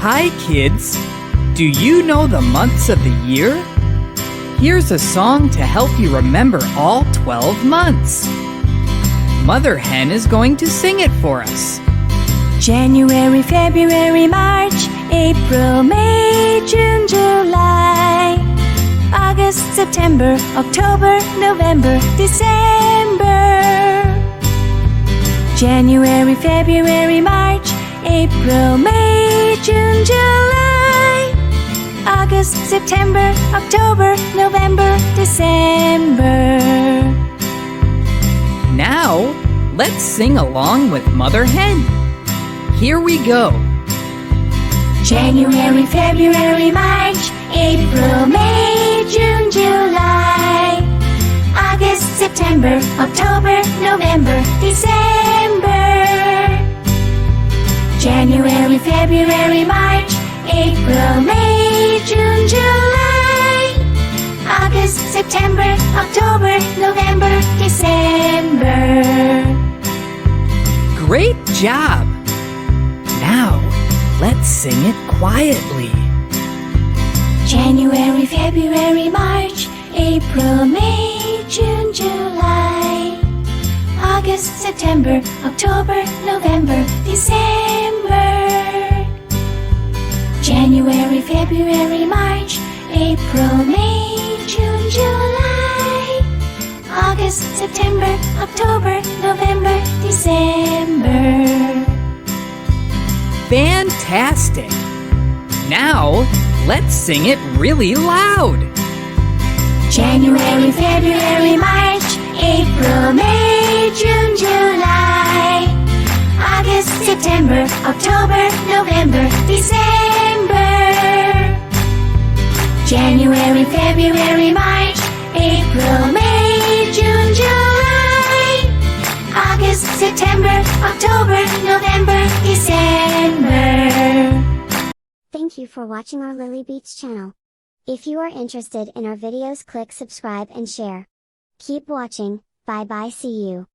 Hi kids! Do you know the months of the year? Here's a song to help you remember all 12 months. Mother Hen is going to sing it for us. January, February, March, April, May, June, July, August, September, October, November, December. January, February, March, April, May, June, July, August, September, October, November, December. Now, let's sing along with Mother Hen. Here we go. January, February, March, April, May, June, July, August, September, October, November, December. January, February, March, April, May, June, July, August, September, October, November, December. Great job! Now, let's sing it quietly. January, February, March, April, May, June, July, August, September, October, November, December. January, February, March, April, May, June, July, August, September, October, November, December. Fantastic! Now, let's sing it really loud. January, February, March, April, May, June, July, August, September, October, November, December. January, February, March, April, May, June, July, August, September, October, November, December. Thank you for watching our Lilly Beats channel. If you are interested in our videos, click subscribe and share. Keep watching, bye bye, see you.